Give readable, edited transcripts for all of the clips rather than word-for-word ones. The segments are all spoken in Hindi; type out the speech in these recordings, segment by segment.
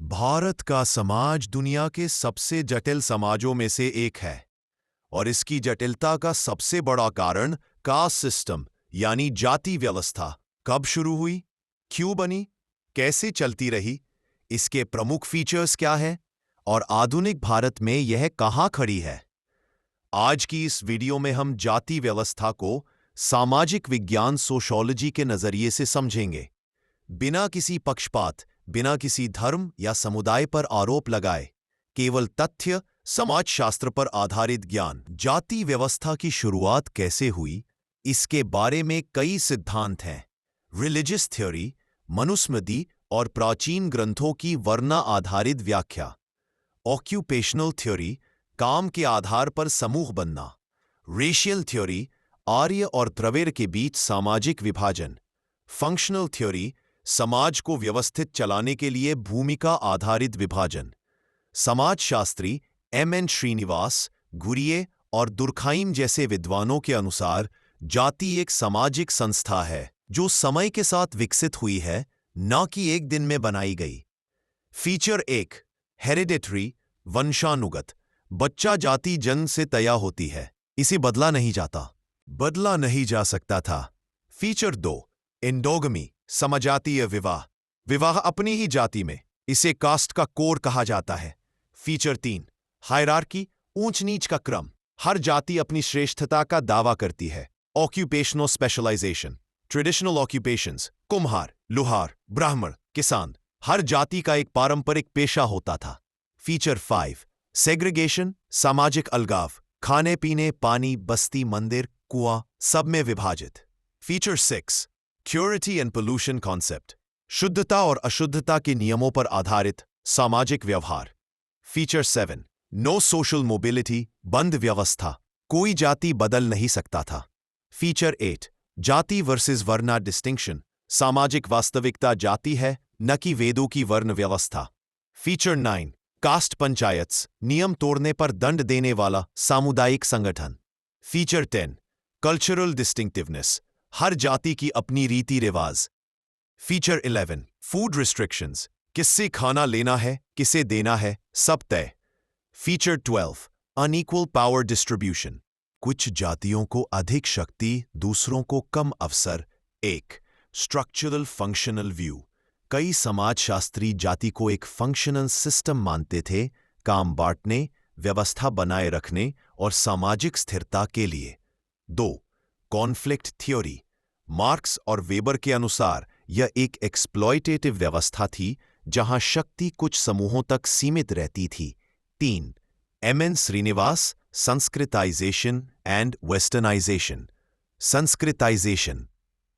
भारत का समाज दुनिया के सबसे जटिल समाजों में से एक है और इसकी जटिलता का सबसे बड़ा कारण कास्ट सिस्टम यानी जाति व्यवस्था कब शुरू हुई, क्यों बनी, कैसे चलती रही, इसके प्रमुख फीचर्स क्या हैं और आधुनिक भारत में यह कहां खड़ी है। आज की इस वीडियो में हम जाति व्यवस्था को सामाजिक विज्ञान सोशियोलॉजी के नजरिए से समझेंगे, बिना किसी पक्षपात, बिना किसी धर्म या समुदाय पर आरोप लगाए, केवल तथ्य, समाजशास्त्र पर आधारित ज्ञान। जाति व्यवस्था की शुरुआत कैसे हुई, इसके बारे में कई सिद्धांत हैं। रिलीजियस थ्योरी, मनुस्मृति और प्राचीन ग्रंथों की वर्ण आधारित व्याख्या। ऑक्यूपेशनल थ्योरी, काम के आधार पर समूह बनना। रेशियल थ्योरी, आर्य और द्रविड़ के बीच सामाजिक विभाजन। फंक्शनल थ्योरी, समाज को व्यवस्थित चलाने के लिए भूमिका आधारित विभाजन। समाजशास्त्री एम.एन. श्रीनिवास, घुरिये और दुर्खाइम जैसे विद्वानों के अनुसार जाति एक सामाजिक संस्था है जो समय के साथ विकसित हुई है, न कि एक दिन में बनाई गई। फीचर 1, हेरिडिटरी, वंशानुगत। बच्चा जाति जन्म से तय होती है, इसे बदला नहीं जाता, बदला नहीं जा सकता था। फीचर 2, एंडोगमी, समजातीय विवाह। विवाह अपनी ही जाति में, इसे कास्ट का कोड कहा जाता है। फीचर 3, हायरार्की, ऊंच नीच का क्रम। हर जाति अपनी श्रेष्ठता का दावा करती है। ऑक्यूपेशनल स्पेशलाइजेशन, ट्रेडिशनल ऑक्यूपेशंस, कुम्हार, लुहार, ब्राह्मण, किसान। हर जाति का एक पारंपरिक पेशा होता था। फीचर 5, सेग्रीगेशन, सामाजिक अलगाव। खाने पीने, पानी, बस्ती, मंदिर, कुआं, सब में विभाजित। Feature 6, purity and pollution concept, शुद्धता और अशुद्धता के नियमों पर आधारित सामाजिक व्यवहार। फीचर 7, नो सोशल मोबिलिटी, बंद व्यवस्था, कोई जाति बदल नहीं सकता था। फीचर 8, जाति वर्सेस वर्ना डिस्टिंक्शन, सामाजिक वास्तविकता जाति है, न कि वेदों की वर्ण व्यवस्था। फीचर 9, कास्ट पंचायत्स, नियम तोड़ने पर दंड देने वाला सामुदायिक संगठन। फीचर 10, कल्चरल डिस्टिंक्टिवनेस, हर जाति की अपनी रीति रिवाज। फीचर 11, फूड रिस्ट्रिक्शंस, किससे खाना लेना है, किसे देना है, सब तय। फीचर 12, अनइक्वल पावर डिस्ट्रीब्यूशन, कुछ जातियों को अधिक शक्ति, दूसरों को कम अवसर। एक स्ट्रक्चरल फंक्शनल व्यू, कई समाजशास्त्री जाति को एक फंक्शनल सिस्टम मानते थे, काम बांटने, व्यवस्था बनाए रखने और सामाजिक स्थिरता के लिए। 2 कॉन्फ्लिक्ट थ्योरी, मार्क्स और वेबर के अनुसार यह एक एक्सप्लॉयटेटिव व्यवस्था थी जहां शक्ति कुछ समूहों तक सीमित रहती थी। 3 M N. Srinivas, sanskritisation and westernisation. Sanskritisation,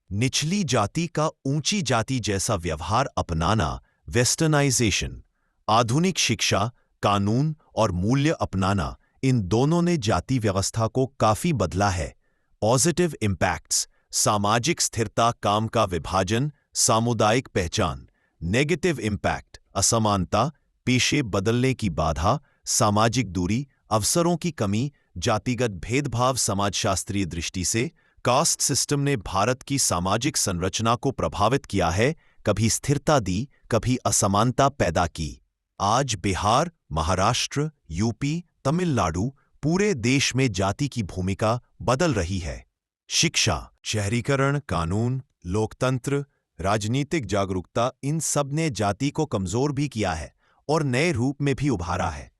निचली जाति का ऊंची जाति जैसा व्यवहार अपनाना। वेस्टर्नाइजेशन, आधुनिक शिक्षा, कानून और मूल्य अपनाना। इन दोनों ने जाति व्यवस्था को काफी बदला है। पॉजिटिव इम्पैक्ट्स, सामाजिक स्थिरता, काम का विभाजन, सामुदायिक पहचान। नेगेटिव इम्पैक्ट, असमानता, पेशे बदलने की बाधा, सामाजिक दूरी, अवसरों की कमी, जातिगत भेदभाव। समाजशास्त्रीय दृष्टि से कास्ट सिस्टम ने भारत की सामाजिक संरचना को प्रभावित किया है, कभी स्थिरता दी, कभी असमानता पैदा की। आज बिहार, महाराष्ट्र, यूपी, तमिलनाडु, पूरे देश में जाति की भूमिका बदल रही है। शिक्षा, शहरीकरण, कानून, लोकतंत्र, राजनीतिक जागरूकता, इन सब ने जाति को कमजोर भी किया है और नए रूप में भी उभारा है।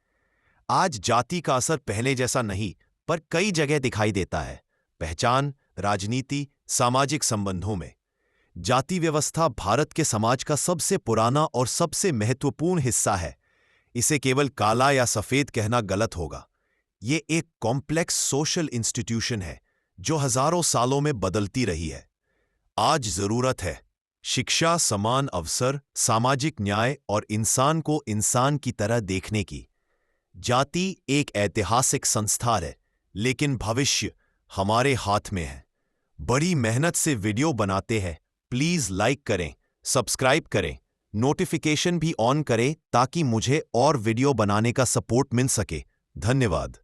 आज जाति का असर पहले जैसा नहीं, पर कई जगह दिखाई देता है। पहचान, राजनीति, सामाजिक संबंधों में। जाति व्यवस्था भारत के समाज का सबसे पुराना और सबसे महत्वपूर्ण हिस्सा है। इसे केवल काला या सफेद कहना गलत होगा। ये एक कॉम्प्लेक्स सोशल इंस्टीट्यूशन है जो हजारों सालों में बदलती रही है। आज जरूरत है शिक्षा, समान अवसर, सामाजिक न्याय और इंसान को इंसान की तरह देखने की। जाति एक ऐतिहासिक संस्था है, लेकिन भविष्य हमारे हाथ में है। बड़ी मेहनत से वीडियो बनाते हैं, प्लीज लाइक करें, सब्सक्राइब करें, नोटिफिकेशन भी ऑन करें ताकि मुझे और वीडियो बनाने का सपोर्ट मिल सके। धन्यवाद।